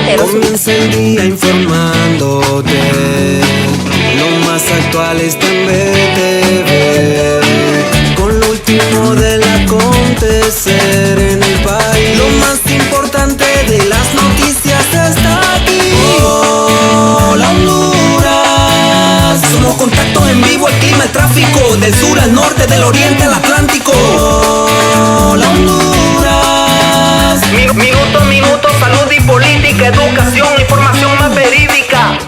entero. Comienza el día informándote, lo más actual está en BTV, con lo último del acontecer en el país. Lo más importante de las noticias está aquí. Hola Honduras, somos contacto en vivo, el clima, el tráfico, del sur al norte, del oriente al Atlántico. Hola Honduras. Minuto, salud y política, educación, información más verídica.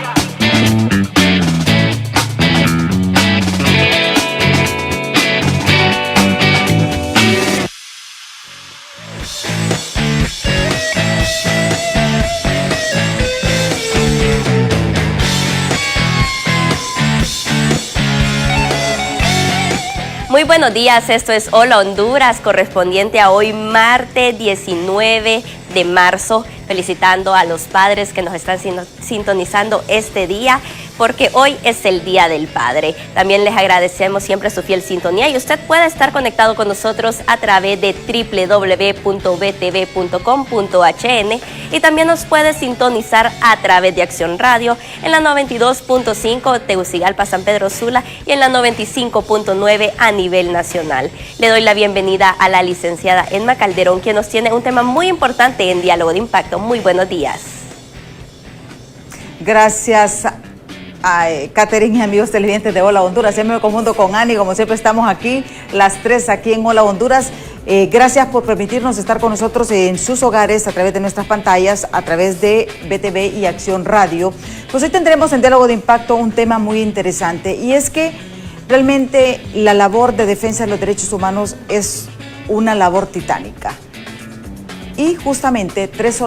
Muy buenos días, esto es Hola Honduras, correspondiente a hoy martes 19 de marzo, felicitando a los padres que nos están sintonizando este día, porque hoy es el Día del Padre. También les agradecemos siempre su fiel sintonía y usted puede estar conectado con nosotros a través de www.btv.com.hn y también nos puede sintonizar a través de Acción Radio en la 92.5 Tegucigalpa, San Pedro Sula y en la 95.9 a nivel nacional. Le doy la bienvenida a la licenciada Emma Calderón, quien nos tiene un tema muy importante en Diálogo de Impacto. Muy buenos días. Gracias a Catherine y amigos televidentes de Hola Honduras. Siempre me confundo con Ani, como siempre estamos aquí, las tres aquí en Hola Honduras. Gracias por permitirnos estar con nosotros en sus hogares a través de nuestras pantallas, a través de BTV y Acción Radio. Pues hoy tendremos en Diálogo de Impacto un tema muy interesante, y es que realmente la labor de defensa de los derechos humanos es una labor titánica. Y justamente tres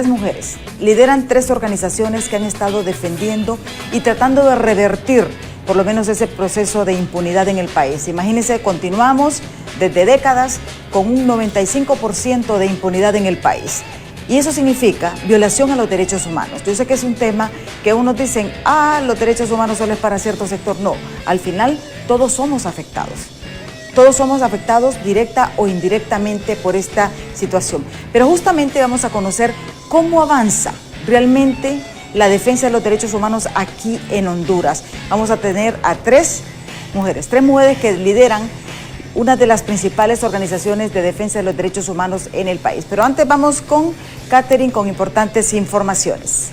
mujeres, lideran tres organizaciones que han estado defendiendo y tratando de revertir por lo menos ese proceso de impunidad en el país. Imagínense, continuamos desde décadas con un 95% de impunidad en el país. Y eso significa violación a los derechos humanos. Yo sé que es un tema que unos dicen, los derechos humanos solo es para cierto sector. No, al final todos somos afectados. Todos somos afectados directa o indirectamente por esta situación. Pero justamente vamos a conocer cómo avanza realmente la defensa de los derechos humanos aquí en Honduras. Vamos a tener a tres mujeres que lideran una de las principales organizaciones de defensa de los derechos humanos en el país. Pero antes vamos con Catherine con importantes informaciones.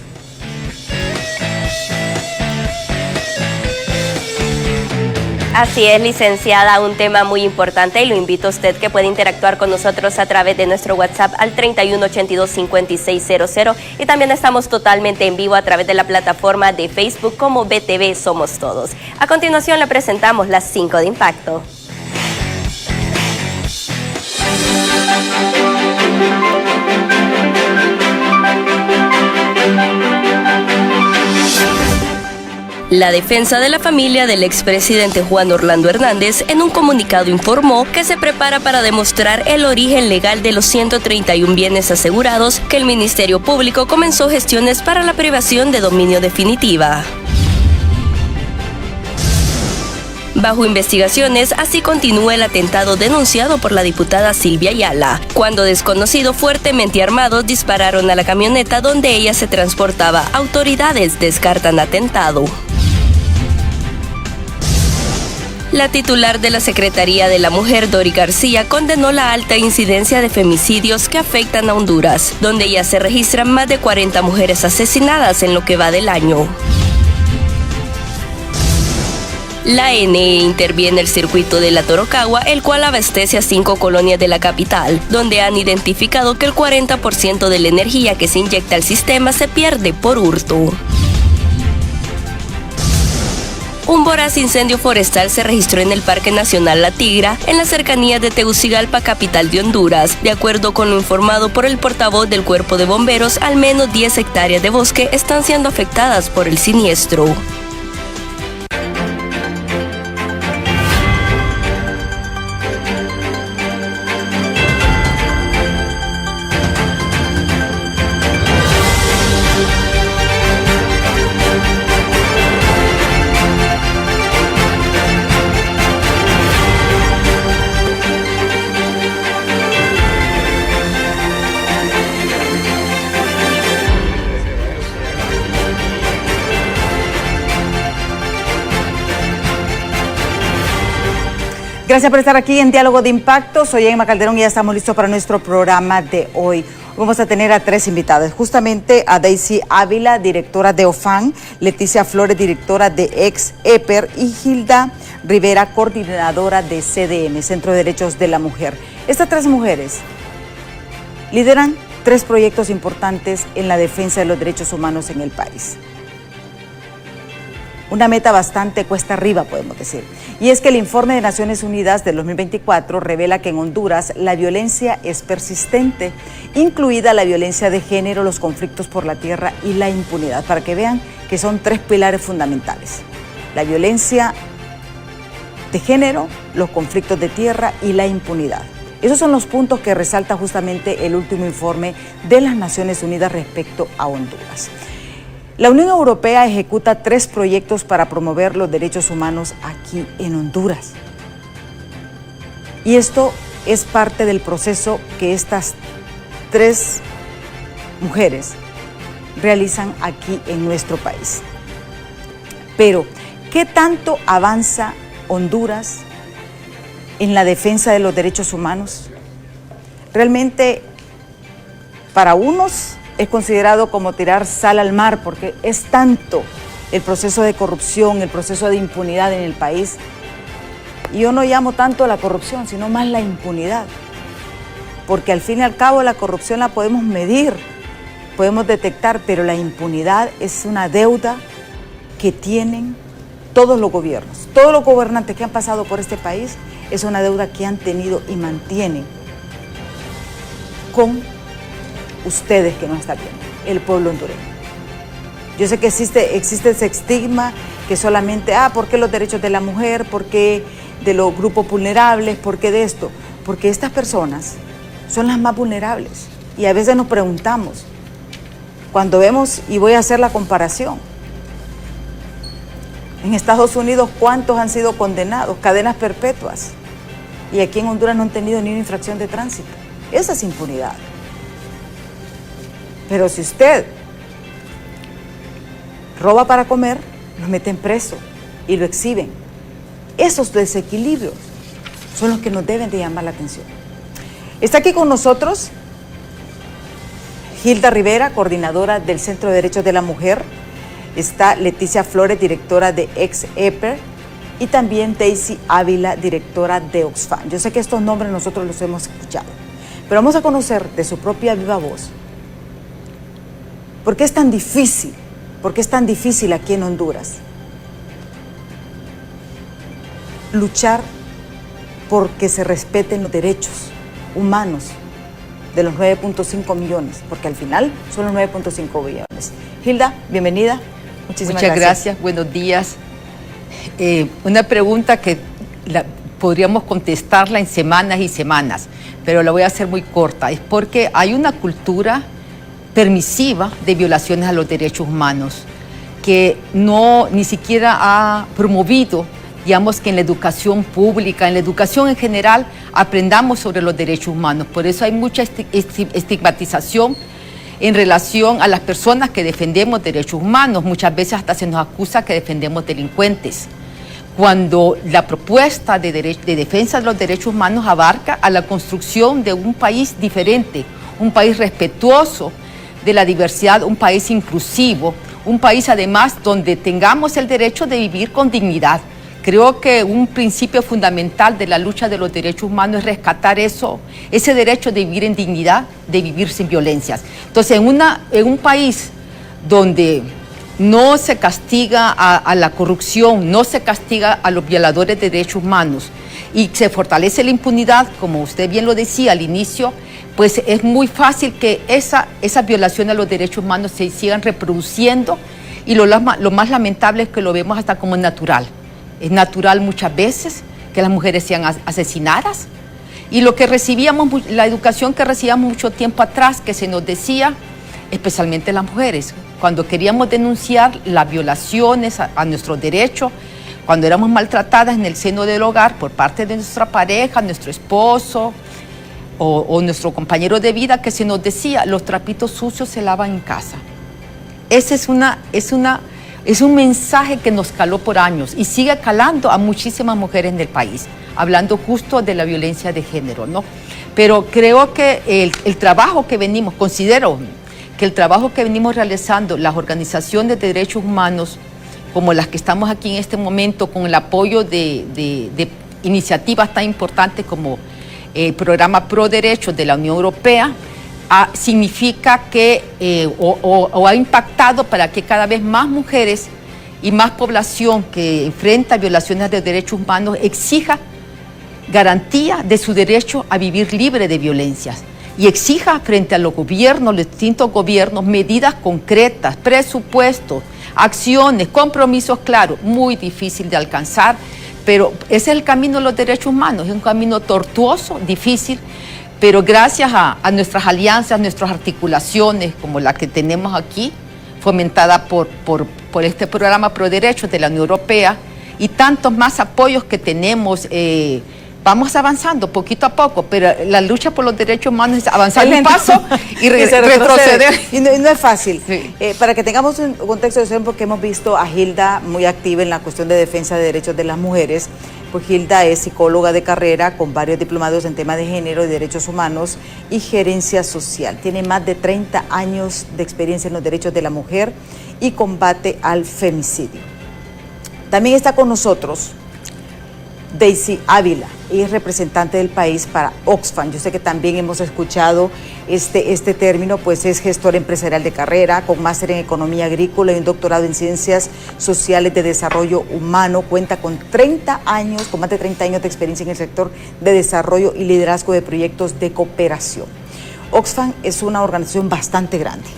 Así es, licenciada, un tema muy importante y lo invito a usted que puede interactuar con nosotros a través de nuestro WhatsApp al 3182-5600 y también estamos totalmente en vivo a través de la plataforma de Facebook como BTV Somos Todos. A continuación le presentamos las 5 de impacto. La defensa de la familia del expresidente Juan Orlando Hernández en un comunicado informó que se prepara para demostrar el origen legal de los 131 bienes asegurados que el Ministerio Público comenzó gestiones para la privación de dominio definitiva. Bajo investigaciones, así continúa el atentado denunciado por la diputada Silvia Ayala, cuando desconocidos fuertemente armados dispararon a la camioneta donde ella se transportaba. Autoridades descartan atentado. La titular de la Secretaría de la Mujer, Dori García, condenó la alta incidencia de femicidios que afectan a Honduras, donde ya se registran más de 40 mujeres asesinadas en lo que va del año. La NE interviene el circuito de la Torocagua, el cual abastece a 5 colonias de la capital, donde han identificado que el 40% de la energía que se inyecta al sistema se pierde por hurto. Un voraz incendio forestal se registró en el Parque Nacional La Tigra, en las cercanías de Tegucigalpa, capital de Honduras. De acuerdo con lo informado por el portavoz del Cuerpo de Bomberos, al menos 10 hectáreas de bosque están siendo afectadas por el siniestro. Gracias por estar aquí en Diálogo de Impacto. Soy Emma Calderón y ya estamos listos para nuestro programa de hoy. Vamos a tener a 3 invitadas, justamente a Daisy Ávila, directora de OFAN, Leticia Flores, directora de ex-EPER, y Hilda Rivera, coordinadora de CDM, Centro de Derechos de la Mujer. Estas 3 mujeres lideran 3 proyectos importantes en la defensa de los derechos humanos en el país. Una meta bastante cuesta arriba, podemos decir. Y es que el informe de Naciones Unidas del 2024 revela que en Honduras la violencia es persistente, incluida la violencia de género, los conflictos por la tierra y la impunidad, para que vean que son 3 pilares fundamentales. La violencia de género, los conflictos de tierra y la impunidad. Esos son los puntos que resalta justamente el último informe de las Naciones Unidas respecto a Honduras. La Unión Europea ejecuta 3 proyectos para promover los derechos humanos aquí en Honduras. Y esto es parte del proceso que estas 3 mujeres realizan aquí en nuestro país. Pero, ¿qué tanto avanza Honduras en la defensa de los derechos humanos? Realmente, para unos es considerado como tirar sal al mar, porque es tanto el proceso de corrupción, el proceso de impunidad en el país. Y yo no llamo tanto a la corrupción, sino más la impunidad. Porque al fin y al cabo la corrupción la podemos medir, podemos detectar, pero la impunidad es una deuda que tienen todos los gobiernos. Todos los gobernantes que han pasado por este país es una deuda que han tenido y mantienen con ustedes que nos están viendo, el pueblo hondureño. Yo sé que existe ese estigma que solamente, ¿por qué los derechos de la mujer? ¿Por qué de los grupos vulnerables? ¿Por qué de esto? Porque estas personas son las más vulnerables. Y a veces nos preguntamos, cuando vemos, y voy a hacer la comparación, en Estados Unidos, ¿cuántos han sido condenados? Cadenas perpetuas. Y aquí en Honduras no han tenido ni una infracción de tránsito. Esa es impunidad. Pero si usted roba para comer, lo meten preso y lo exhiben. Esos desequilibrios son los que nos deben de llamar la atención. Está aquí con nosotros Hilda Rivera, coordinadora del Centro de Derechos de la Mujer. Está Leticia Flores, directora de ex-EPER. Y también Daisy Ávila, directora de OXFAM. Yo sé que estos nombres nosotros los hemos escuchado, pero vamos a conocer de su propia viva voz ¿por qué es tan difícil? ¿Por qué es tan difícil aquí en Honduras luchar por que se respeten los derechos humanos de los 9.5 millones? Porque al final son los 9.5 millones. Hilda, bienvenida. Muchísimas gracias. Muchas gracias, buenos días. Una pregunta que podríamos contestarla en semanas y semanas, pero la voy a hacer muy corta. Es porque hay una cultura permisiva de violaciones a los derechos humanos que ni siquiera ha promovido, digamos, que en la educación pública, en la educación en general, aprendamos sobre los derechos humanos. Por eso hay mucha estigmatización en relación a las personas que defendemos derechos humanos. Muchas veces hasta se nos acusa que defendemos delincuentes, cuando la propuesta de defensa de los derechos humanos abarca a la construcción de un país diferente, un país respetuoso de la diversidad, un país inclusivo, un país además donde tengamos el derecho de vivir con dignidad. Creo que un principio fundamental de la lucha de los derechos humanos es rescatar ese derecho de vivir en dignidad, de vivir sin violencias. Entonces, en un país donde no se castiga a la corrupción, no se castiga a los violadores de derechos humanos y se fortalece la impunidad, como usted bien lo decía al inicio, pues es muy fácil que esa violación a los derechos humanos se sigan reproduciendo, y lo más lamentable es que lo vemos hasta como natural. Es natural muchas veces que las mujeres sean asesinadas, y la educación que recibíamos mucho tiempo atrás, que se nos decía, especialmente las mujeres, cuando queríamos denunciar las violaciones a nuestros derechos, cuando éramos maltratadas en el seno del hogar por parte de nuestra pareja, nuestro esposo o nuestro compañero de vida, que se nos decía, los trapitos sucios se lavan en casa. Ese es un mensaje que nos caló por años y sigue calando a muchísimas mujeres en el país. hablando justo de la violencia de género, ¿no? Pero creo que el trabajo que considero que el trabajo que venimos realizando las organizaciones de derechos humanos, como las que estamos aquí en este momento, con el apoyo de iniciativas tan importantes como el programa Pro Derechos de la Unión Europea, significa que o ha impactado para que cada vez más mujeres y más población que enfrenta violaciones de derechos humanos exija garantía de su derecho a vivir libre de violencias y exija frente a los gobiernos, los distintos gobiernos, medidas concretas, presupuestos, acciones, compromisos claros. Muy difícil de alcanzar, pero ese es el camino de los derechos humanos, es un camino tortuoso, difícil, pero gracias a nuestras alianzas, nuestras articulaciones, como la que tenemos aquí, fomentada por este programa Pro Derechos de la Unión Europea, y tantos más apoyos que tenemos, vamos avanzando poquito a poco, pero la lucha por los derechos humanos es avanzar un paso y retroceder. Y no es fácil. Sí. Para que tengamos un contexto de eso, porque hemos visto a Hilda muy activa en la cuestión de defensa de derechos de las mujeres, pues Hilda es psicóloga de carrera con varios diplomados en temas de género y derechos humanos y gerencia social. Tiene más de 30 años de experiencia en los derechos de la mujer y combate al femicidio. También está con nosotros Daisy Ávila, ella es representante del país para Oxfam. Yo sé que también hemos escuchado este término, pues es gestora empresarial de carrera, con máster en economía agrícola y un doctorado en ciencias sociales de desarrollo humano. Cuenta con más de 30 años de experiencia en el sector de desarrollo y liderazgo de proyectos de cooperación. Oxfam es una organización bastante grande.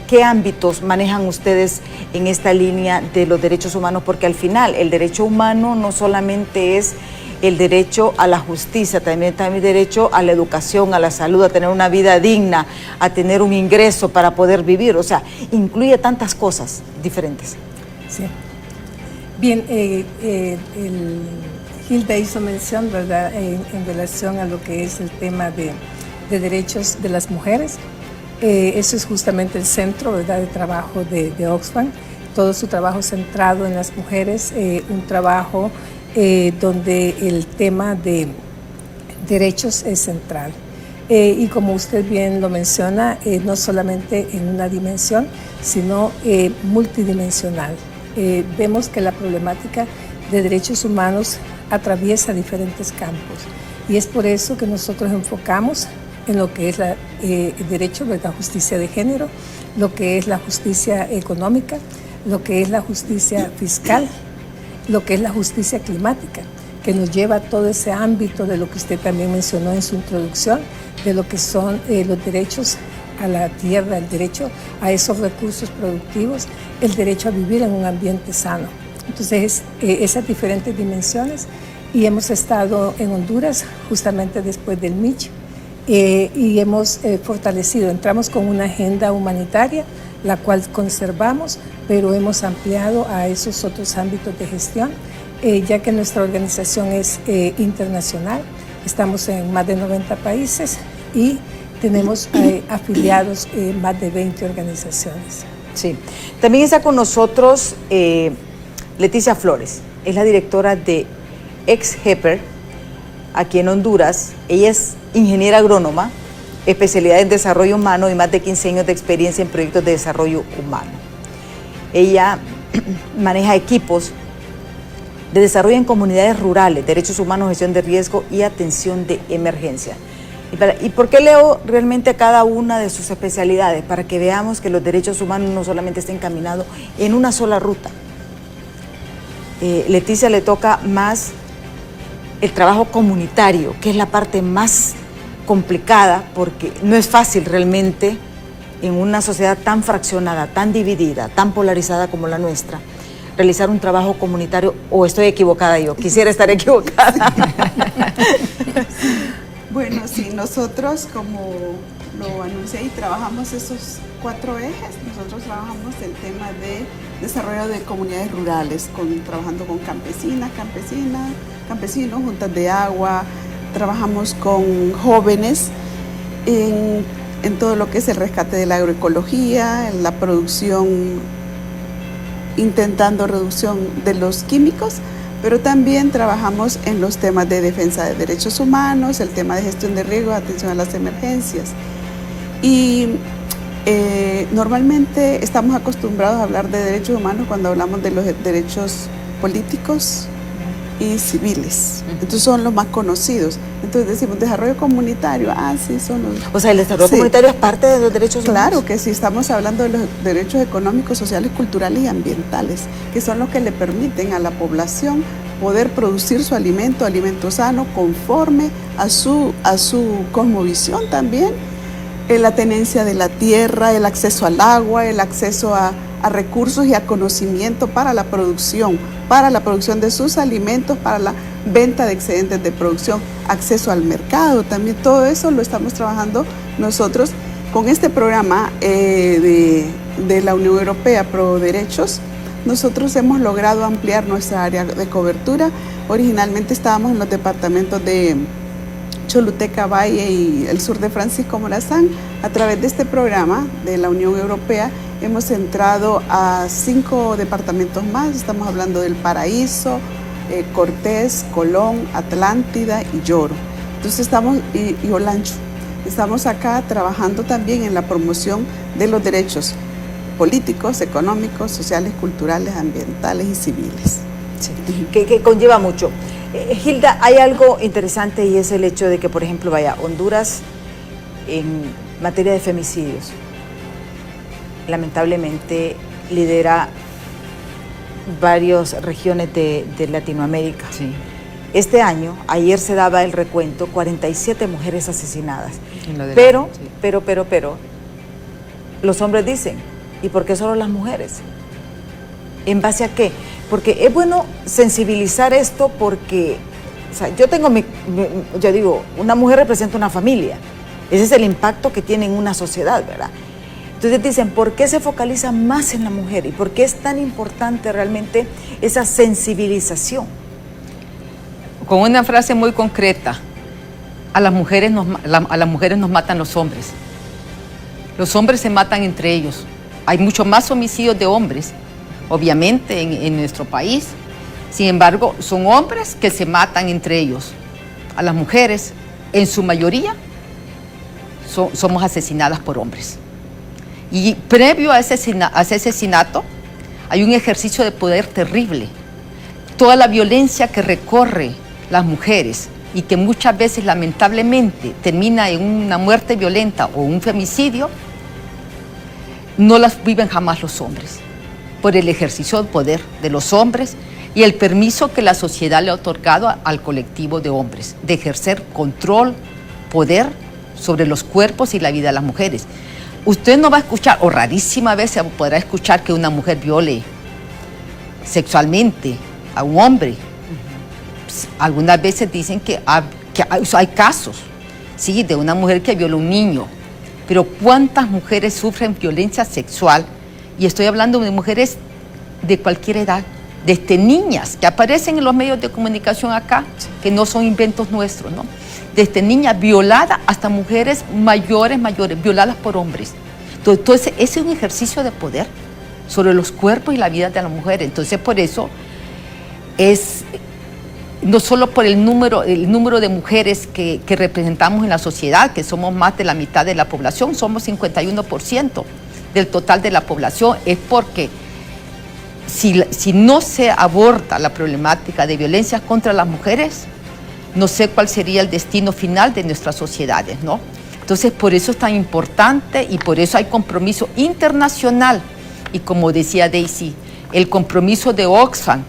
¿Qué ámbitos manejan ustedes en esta línea de los derechos humanos? Porque al final el derecho humano no solamente es el derecho a la justicia, también el derecho a la educación, a la salud, a tener una vida digna, a tener un ingreso para poder vivir. O sea, incluye tantas cosas diferentes. Sí. Bien, Hilda hizo mención, ¿verdad?, en relación a lo que es el tema de derechos de las mujeres. Eso es justamente el centro, ¿verdad?, de trabajo de Oxfam, todo su trabajo centrado en las mujeres, un trabajo donde el tema de derechos es central. Y como usted bien lo menciona, no solamente en una dimensión, sino multidimensional. Vemos que la problemática de derechos humanos atraviesa diferentes campos y es por eso que nosotros enfocamos en lo que es el derecho de la justicia de género, lo que es la justicia económica, lo que es la justicia fiscal, lo que es la justicia climática, que nos lleva a todo ese ámbito de lo que usted también mencionó en su introducción, de lo que son los derechos a la tierra, el derecho a esos recursos productivos, el derecho a vivir en un ambiente sano. Entonces, esas diferentes dimensiones, y hemos estado en Honduras justamente después del Mitch, y hemos fortalecido, entramos con una agenda humanitaria, la cual conservamos, pero hemos ampliado a esos otros ámbitos de gestión, ya que nuestra organización es internacional, estamos en más de 90 países y tenemos afiliados más de 20 organizaciones. Sí, también está con nosotros Leticia Flores, es la directora de Ex-Heper, aquí en Honduras. Ella es ingeniera agrónoma, especialidad en desarrollo humano y más de 15 años de experiencia en proyectos de desarrollo humano. Ella maneja equipos de desarrollo en comunidades rurales, derechos humanos, gestión de riesgo y atención de emergencia. ¿Y por qué leo realmente cada una de sus especialidades? Para que veamos que los derechos humanos no solamente estén encaminados en una sola ruta. Leticia le toca más el trabajo comunitario, que es la parte más complicada, porque no es fácil realmente en una sociedad tan fraccionada, tan dividida, tan polarizada como la nuestra, realizar un trabajo comunitario. ¿O estoy equivocada yo? Quisiera estar equivocada. Bueno, sí, nosotros, como lo anuncié, y trabajamos esos 4 ejes. Nosotros trabajamos el tema de desarrollo de comunidades rurales, trabajando con campesinos, juntas de agua. Trabajamos con jóvenes en todo lo que es el rescate de la agroecología, en la producción, intentando reducción de los químicos pero también trabajamos en los temas de defensa de derechos humanos, el tema de gestión de riesgos, atención a las emergencias. Y normalmente estamos acostumbrados a hablar de derechos humanos cuando hablamos de los derechos políticos y civiles. Entonces son los más conocidos. Entonces decimos desarrollo comunitario, sí, son los... O sea, el desarrollo comunitario es parte de los derechos humanos. Claro que sí, estamos hablando de los derechos económicos, sociales, culturales y ambientales, que son los que le permiten a la población poder producir su alimento sano, conforme a su cosmovisión también, la tenencia de la tierra, el acceso al agua, el acceso a recursos y a conocimiento para la producción de sus alimentos, para la venta de excedentes de producción, acceso al mercado, también todo eso lo estamos trabajando nosotros con este programa de la Unión Europea Pro Derechos. Nosotros hemos logrado ampliar nuestra área de cobertura. Originalmente estábamos en los departamentos de Choluteca, Valle y el sur de Francisco Morazán. A través de este programa de la Unión Europea hemos entrado a 5 departamentos más. Estamos hablando del Paraíso, Cortés, Colón, Atlántida y Lloro. Entonces y Olancho. Estamos acá trabajando también en la promoción de los derechos políticos, económicos, sociales, culturales, ambientales y civiles. Sí, que conlleva mucho. Hilda, hay algo interesante y es el hecho de que, por ejemplo, Honduras en materia de femicidios, lamentablemente lidera varias regiones de Latinoamérica. Sí. Este año, ayer se daba el recuento, 47 mujeres asesinadas. Pero, los hombres dicen, ¿y por qué solo las mujeres? ¿En base a qué? Porque es bueno sensibilizar esto porque, o sea, yo digo, una mujer representa una familia. Ese es el impacto que tiene en una sociedad, ¿verdad? Entonces dicen, ¿por qué se focaliza más en la mujer? ¿Y por qué es tan importante realmente esa sensibilización? Con una frase muy concreta, a las mujeres nos matan los hombres. Los hombres se matan entre ellos. Hay mucho más homicidios de hombres, obviamente, en nuestro país. Sin embargo, son hombres que se matan entre ellos. A las mujeres, en su mayoría, somos asesinadas por hombres. Y previo a ese asesinato, hay un ejercicio de poder terrible. Toda la violencia que recorre las mujeres y que muchas veces, lamentablemente, termina en una muerte violenta o un femicidio, no las viven jamás los hombres, por el ejercicio de poder de los hombres y el permiso que la sociedad le ha otorgado al colectivo de hombres, de ejercer control, poder sobre los cuerpos y la vida de las mujeres. Usted no va a escuchar, o rarísima vez se podrá escuchar que una mujer viole sexualmente a un hombre. Algunas veces dicen que hay casos, sí, de una mujer que viola a un niño, pero ¿cuántas mujeres sufren violencia sexual? Y estoy hablando de mujeres de cualquier edad, desde niñas que aparecen en los medios de comunicación acá, que no son inventos nuestros, ¿no? Desde niñas violadas hasta mujeres mayores, violadas por hombres. Entonces, ese es un ejercicio de poder sobre los cuerpos y la vida de las mujeres. Entonces, por eso es no solo por el número de mujeres que representamos en la sociedad, que somos más de la mitad de la población, somos 51% del total de la población, es porque si no se aborda la problemática de violencia contra las mujeres, no sé cuál sería el destino final de nuestras sociedades, ¿no? Entonces, por eso es tan importante y por eso hay compromiso internacional. Y como decía Daisy, el compromiso de Oxfam,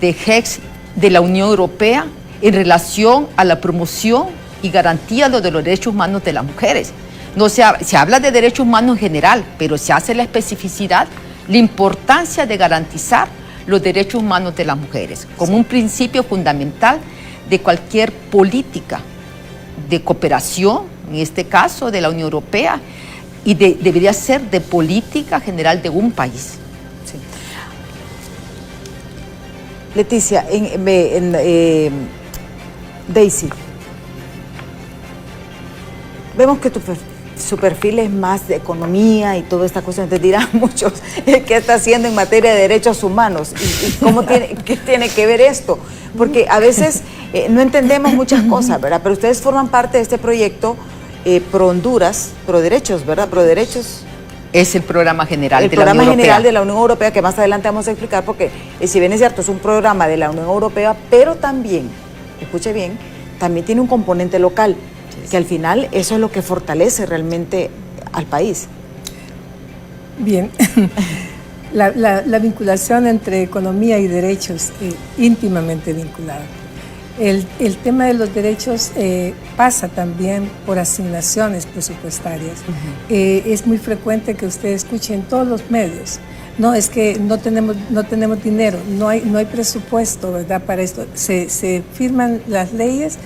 de HEX, de la Unión Europea, en relación a la promoción y garantía de los derechos humanos de las mujeres. No se habla de derechos humanos en general, pero se hace la especificidad, la importancia de garantizar los derechos humanos de las mujeres, como un principio fundamental de cualquier política de cooperación, en este caso de la Unión Europea, y debería ser de política general de un país. Sí. Leticia, Daisy, vemos que tu su perfil es más de economía y toda esta cosa, entonces dirán muchos, ¿qué está haciendo en materia de derechos humanos? ¿Y qué tiene que ver esto? Porque a veces no entendemos muchas cosas, ¿verdad? Pero ustedes forman parte de este proyecto Pro Honduras, Pro Derechos, ¿verdad? Pro Derechos. Es el programa general de la Unión Europea. El programa general de la Unión Europea, que más adelante vamos a explicar, porque si bien es cierto, es un programa de la Unión Europea, pero también, escuche bien, también tiene un componente local, que al final eso es lo que fortalece realmente al país. Bien, la vinculación entre economía y derechos, íntimamente vinculada. El tema de los derechos pasa también por asignaciones presupuestarias. Es muy frecuente que usted escuche en todos los medios, no, es que no tenemos dinero, no hay presupuesto, ¿verdad? Para esto se firman las leyes,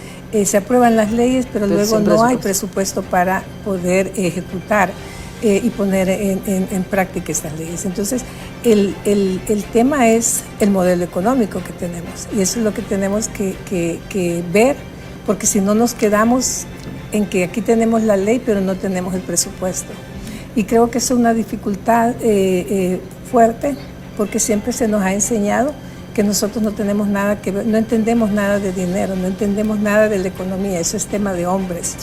se aprueban las leyes, pero luego no hay presupuesto para poder ejecutar y poner en práctica estas leyes. Entonces, el tema es el modelo económico que tenemos, y eso es lo que tenemos que ver, porque si no nos quedamos en que aquí tenemos la ley, pero no tenemos el presupuesto. Y creo que es una dificultad fuerte, porque siempre se nos ha enseñado que nosotros no tenemos nada que ver, no entendemos nada de dinero, no entendemos nada de la economía, eso es tema de hombres,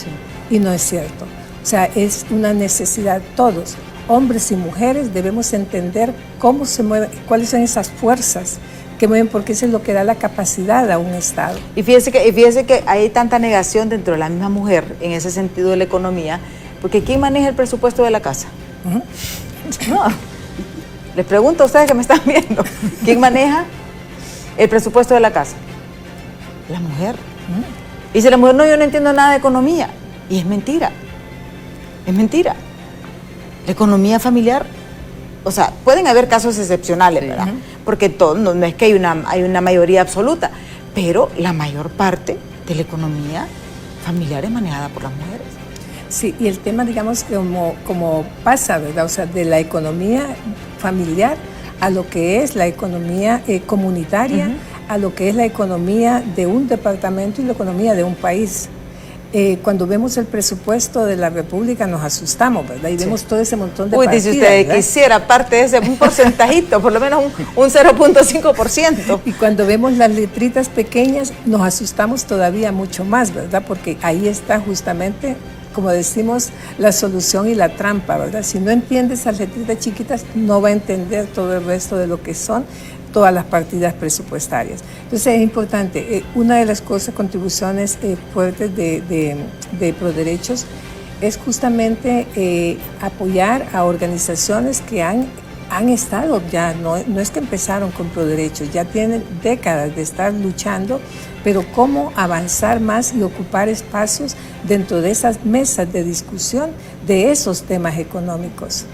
y no es cierto. O sea, es una necesidad, todos, hombres y mujeres, debemos entender cómo se mueven, cuáles son esas fuerzas que mueven, porque eso es lo que da la capacidad a un Estado. Y fíjese que hay tanta negación dentro de la misma mujer en ese sentido de la economía, porque ¿quién maneja el presupuesto de la casa? No, les pregunto a ustedes que me están viendo, ¿quién maneja el presupuesto de la casa? La mujer. Dice la mujer, no, yo no entiendo nada de economía, y es mentira. Es mentira. La economía familiar, o sea, pueden haber casos excepcionales, ¿verdad? Porque todo, no es que hay una mayoría absoluta, pero la mayor parte de la economía familiar es manejada por las mujeres. Sí, y el tema, digamos, como pasa, ¿verdad? O sea, de la economía familiar a lo que es la economía comunitaria, a lo que es la economía de un departamento y la economía de un país. Cuando vemos el presupuesto de la República nos asustamos, ¿verdad? Y vemos todo ese montón de partidas. Dice usted, ¿verdad? Quisiera parte de ese, un porcentajito, por lo menos un 0.5%. Y cuando vemos las letritas pequeñas nos asustamos todavía mucho más, ¿verdad? Porque ahí está justamente, como decimos, la solución y la trampa, ¿verdad? Si no entiende esas letritas chiquitas, no va a entender todo el resto de lo que son todas las partidas presupuestarias. Entonces es importante, una de las cosas, contribuciones fuertes de ProDerechos es justamente apoyar a organizaciones que han estado ya, no es que empezaron con ProDerechos, ya tienen décadas de estar luchando, pero cómo avanzar más y ocupar espacios dentro de esas mesas de discusión de esos temas económicos.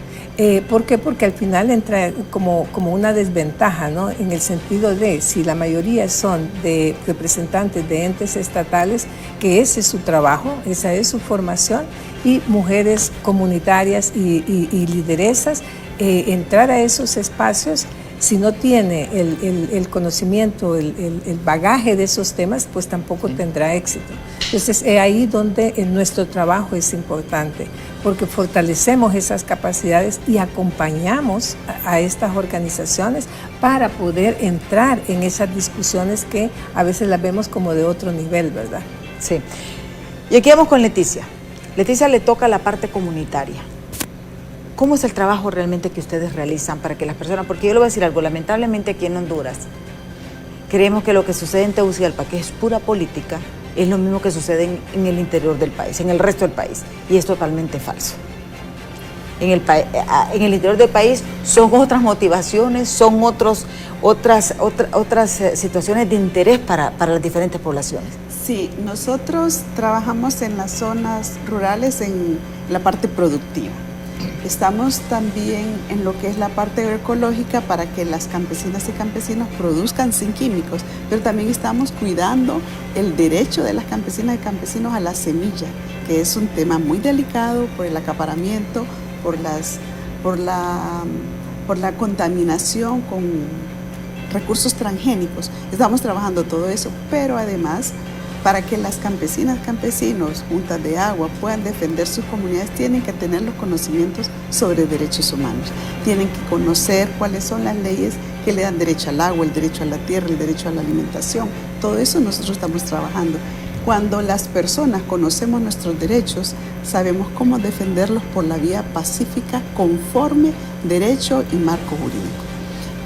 ¿Por qué? Porque al final entra como una desventaja, ¿no? En el sentido de si la mayoría son de representantes de entes estatales, que ese es su trabajo, esa es su formación, y mujeres comunitarias y lideresas, entrar a esos espacios, si no tiene el conocimiento, el bagaje de esos temas, pues tampoco tendrá éxito. Entonces es ahí donde nuestro trabajo es importante, porque fortalecemos esas capacidades y acompañamos a estas organizaciones para poder entrar en esas discusiones que a veces las vemos como de otro nivel, ¿verdad? Sí. Y aquí vamos con Leticia. Leticia le toca la parte comunitaria. ¿Cómo es el trabajo realmente que ustedes realizan para que las personas, porque yo le voy a decir algo, lamentablemente aquí en Honduras, creemos que lo que sucede en Tegucigalpa, que es pura política, es lo mismo que sucede en el interior del país, en el resto del país, y es totalmente falso. En el interior del país son otras motivaciones, son otras situaciones de interés para las diferentes poblaciones. Sí, nosotros trabajamos en las zonas rurales en la parte productiva. Estamos también en lo que es la parte agroecológica para que las campesinas y campesinos produzcan sin químicos, pero también estamos cuidando el derecho de las campesinas y campesinos a la semilla, que es un tema muy delicado por el acaparamiento, por la contaminación con recursos transgénicos. Estamos trabajando todo eso, pero además Para que las campesinas, campesinos, juntas de agua puedan defender sus comunidades, tienen que tener los conocimientos sobre derechos humanos. Tienen que conocer cuáles son las leyes que le dan derecho al agua, el derecho a la tierra, el derecho a la alimentación. Todo eso nosotros estamos trabajando. Cuando las personas conocemos nuestros derechos, sabemos cómo defenderlos por la vía pacífica, conforme derecho y marco jurídico.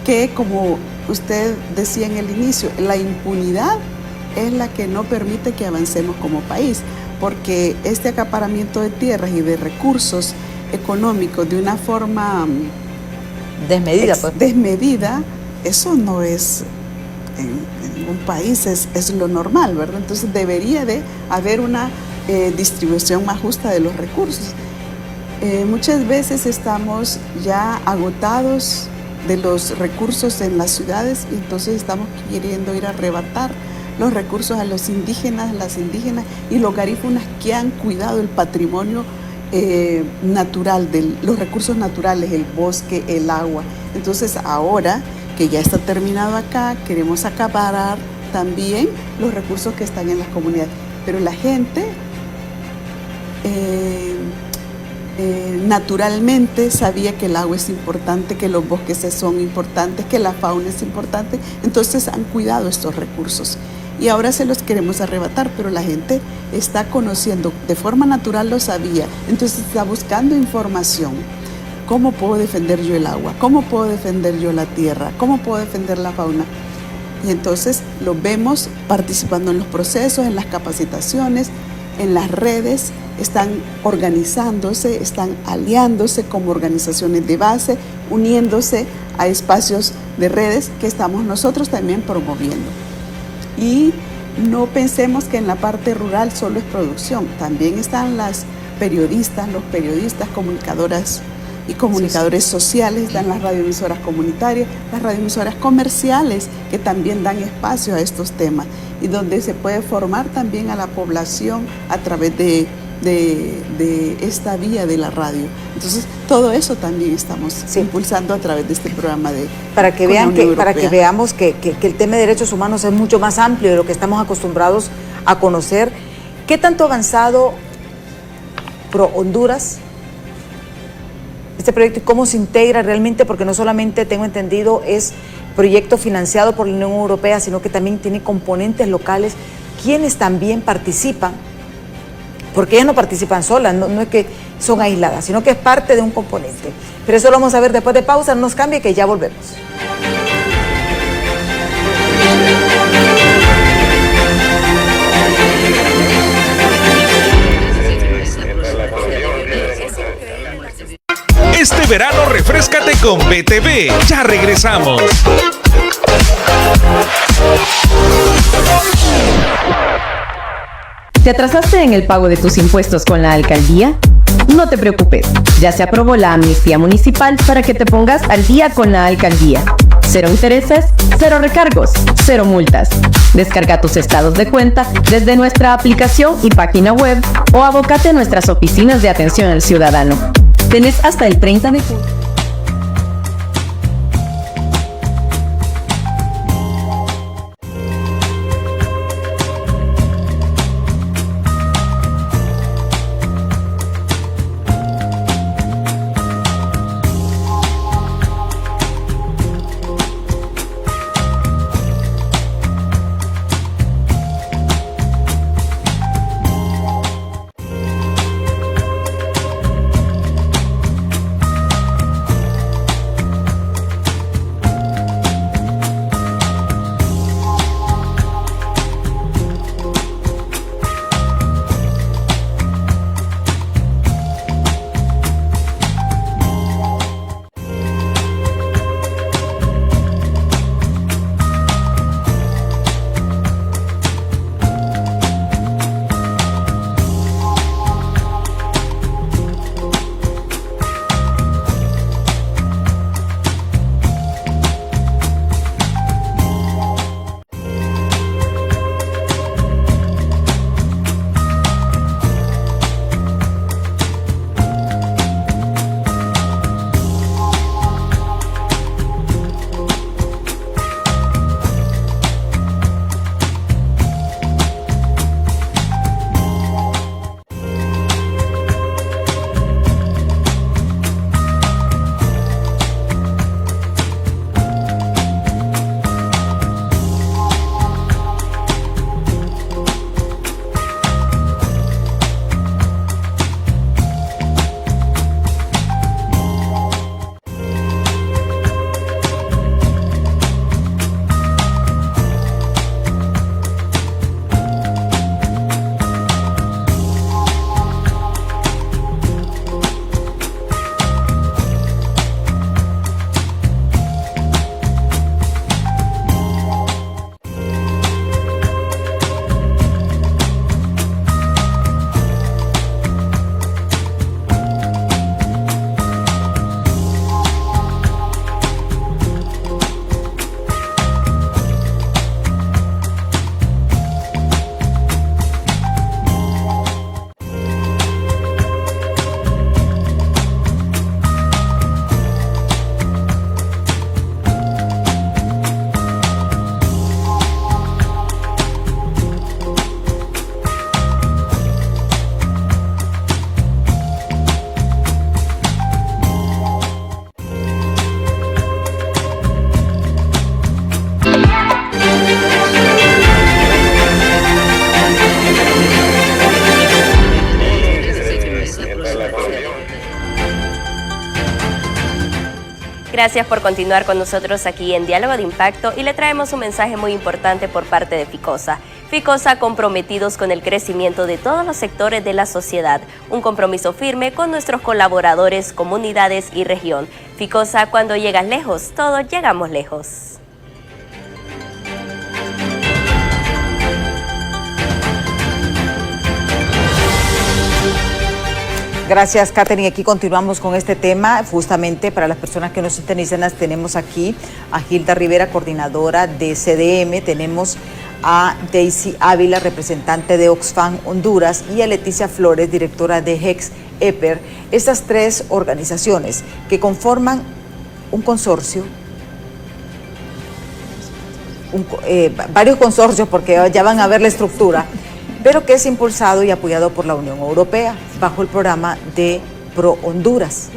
Que, como usted decía en el inicio, la impunidad es la que no permite que avancemos como país, porque este acaparamiento de tierras y de recursos económicos de una forma desmedida, eso no es en un país, es lo normal, ¿verdad? Entonces debería de haber una distribución más justa de los recursos. Muchas veces estamos ya agotados de los recursos en las ciudades y entonces estamos queriendo ir a arrebatar los recursos a los indígenas, las indígenas y los garífunas que han cuidado el patrimonio natural, los recursos naturales, el bosque, el agua. Entonces ahora que ya está terminado acá, queremos acaparar también los recursos que están en las comunidades. Pero la gente naturalmente sabía que el agua es importante, que los bosques son importantes, que la fauna es importante, entonces han cuidado estos recursos. Y ahora se los queremos arrebatar, pero la gente está conociendo, de forma natural lo sabía, entonces está buscando información. ¿Cómo puedo defender yo el agua? ¿Cómo puedo defender yo la tierra? ¿Cómo puedo defender la fauna? Y entonces los vemos participando en los procesos, en las capacitaciones, en las redes, están organizándose, están aliándose como organizaciones de base, uniéndose a espacios de redes que estamos nosotros también promoviendo. Y no pensemos que en la parte rural solo es producción, también están las periodistas, los periodistas, comunicadoras y comunicadores sociales, están las radioemisoras comunitarias, las radioemisoras comerciales que también dan espacio a estos temas y donde se puede formar también a la población a través de esta vía de la radio. Entonces, todo eso también estamos impulsando a través de este programa de para que veamos que el tema de derechos humanos es mucho más amplio de lo que estamos acostumbrados a conocer. ¿Qué tanto ha avanzado Pro Honduras este proyecto y cómo se integra realmente? Porque no solamente, tengo entendido, es proyecto financiado por la Unión Europea, sino que también tiene componentes locales, quienes también participan, porque ellas no participan solas, no es que son aisladas, sino que es parte de un componente. Pero eso lo vamos a ver después de pausa, no nos cambie que ya volvemos. Este verano refréscate con BTV. Ya regresamos. ¿Te atrasaste en el pago de tus impuestos con la alcaldía? No te preocupes, ya se aprobó la amnistía municipal para que te pongas al día con la alcaldía. 0 intereses, 0 recargos, 0 multas. Descarga tus estados de cuenta desde nuestra aplicación y página web o abócate a nuestras oficinas de atención al ciudadano. Tenés hasta el 30 de junio. Gracias por continuar con nosotros aquí en Diálogo de Impacto y le traemos un mensaje muy importante por parte de FICOSA. FICOSA comprometidos con el crecimiento de todos los sectores de la sociedad, un compromiso firme con nuestros colaboradores, comunidades y región. FICOSA, cuando llegas lejos, todos llegamos lejos. Gracias, Katherine. Aquí continuamos con este tema. Justamente para las personas que nos sintonizan, tenemos aquí a Gilda Rivera, coordinadora de CDM, tenemos a Daisy Ávila, representante de Oxfam Honduras, y a Leticia Flores, directora de HEX-EPER. Estas tres organizaciones que conforman un consorcio, varios consorcios, porque ya van a ver la estructura, pero que es impulsado y apoyado por la Unión Europea bajo el programa de Pro Honduras.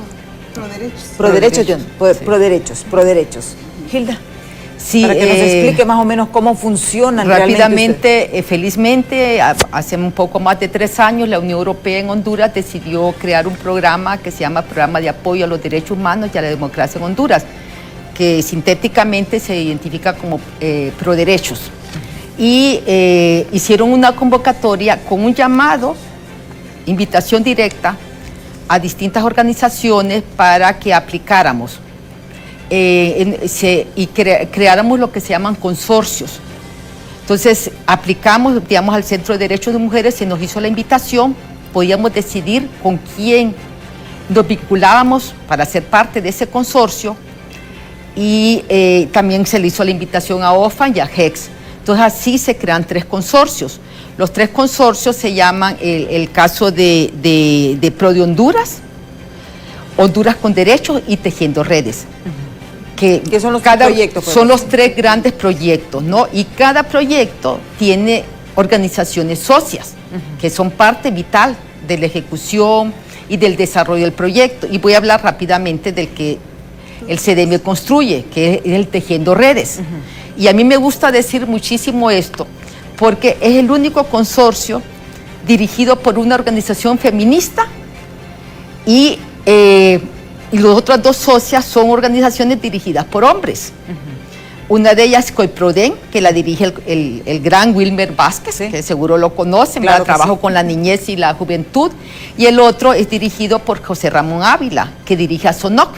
Proderechos. Gilda, sí, para que nos explique más o menos cómo funcionan rápidamente. Felizmente, hace un poco más de 3 años, la Unión Europea en Honduras decidió crear un programa que se llama Programa de Apoyo a los Derechos Humanos y a la Democracia en Honduras, que sintéticamente se identifica como Proderechos. Y hicieron una convocatoria con un llamado, invitación directa a distintas organizaciones para que aplicáramos y creáramos lo que se llaman consorcios. Entonces aplicamos, digamos, al Centro de Derechos de Mujeres, se nos hizo la invitación, podíamos decidir con quién nos vinculábamos para ser parte de ese consorcio, y también se le hizo la invitación a OFAN y a HEX. Entonces así se crean 3 consorcios. Los 3 consorcios se llaman el caso de Pro de Honduras, Honduras con Derechos y Tejiendo Redes. ¿Qué son los proyectos? Son los 3 grandes proyectos, ¿no? Y cada proyecto tiene organizaciones socias, que son parte vital de la ejecución y del desarrollo del proyecto. Y voy a hablar rápidamente del que el CDM construye, que es el Tejiendo Redes. Y a mí me gusta decir muchísimo esto, porque es el único consorcio dirigido por una organización feminista y las otras 2 socias son organizaciones dirigidas por hombres. Una de ellas es COIPRODEN, que la dirige el gran Wilmer Vázquez, sí, que seguro lo conocen, claro, trabajo sí, con la niñez y la juventud. Y el otro es dirigido por José Ramón Ávila, que dirige a SONOC.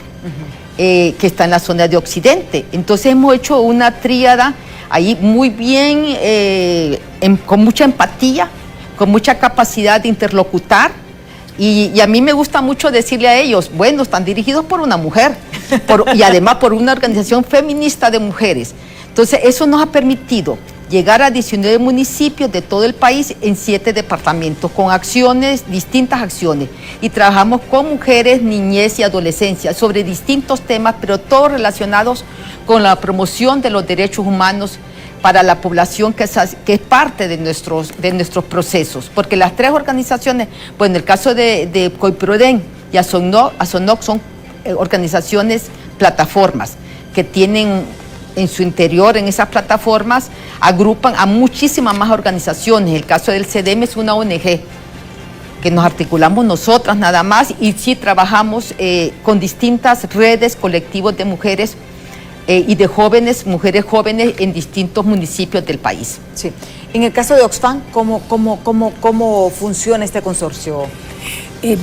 Que está en la zona de Occidente. Entonces hemos hecho una tríada ahí muy bien, con mucha empatía, con mucha capacidad de interlocutar, y a mí me gusta mucho decirle a ellos, bueno, están dirigidos por una mujer, y además por una organización feminista de mujeres. Entonces eso nos ha permitido llegar a 19 municipios de todo el país en 7 departamentos, con acciones, distintas acciones. Y trabajamos con mujeres, niñez y adolescencia sobre distintos temas, pero todos relacionados con la promoción de los derechos humanos para la población que es parte de nuestros procesos. Porque las 3 organizaciones, pues en el caso de COIPRODEN y ASONOC son organizaciones plataformas que tienen en su interior, en esas plataformas, agrupan a muchísimas más organizaciones. El caso del CDM es una ONG que nos articulamos nosotras nada más, y sí trabajamos con distintas redes, colectivos de mujeres y de jóvenes, mujeres jóvenes en distintos municipios del país. Sí. En el caso de Oxfam, ¿cómo funciona este consorcio?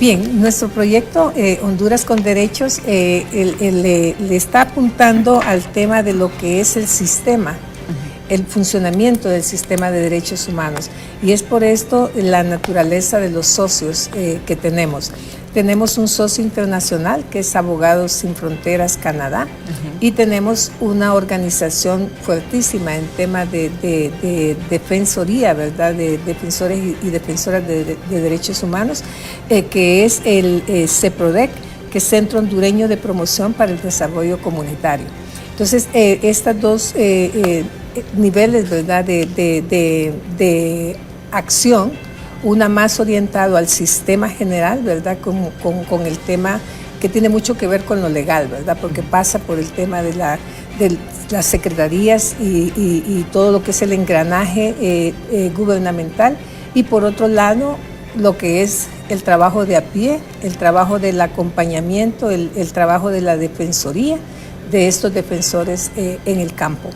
Bien, nuestro proyecto Honduras con Derechos le está apuntando al tema de lo que es el sistema, el funcionamiento del sistema de derechos humanos, y es por esto la naturaleza de los socios que tenemos. Tenemos un socio internacional que es Abogados Sin Fronteras Canadá, y tenemos una organización fuertísima en tema de defensoría, ¿verdad? De defensores y defensoras de derechos humanos, que es el CEPRODEC, que es Centro Hondureño de Promoción para el Desarrollo Comunitario. Entonces, estas 2 niveles, ¿verdad? de acción, una más orientado al sistema general, ¿verdad? Con el tema que tiene mucho que ver con lo legal, ¿verdad? Porque pasa por el tema de las secretarías y todo lo que es el engranaje gubernamental, y por otro lado lo que es el trabajo de a pie, el trabajo del acompañamiento, el trabajo de la defensoría de estos defensores en el campo.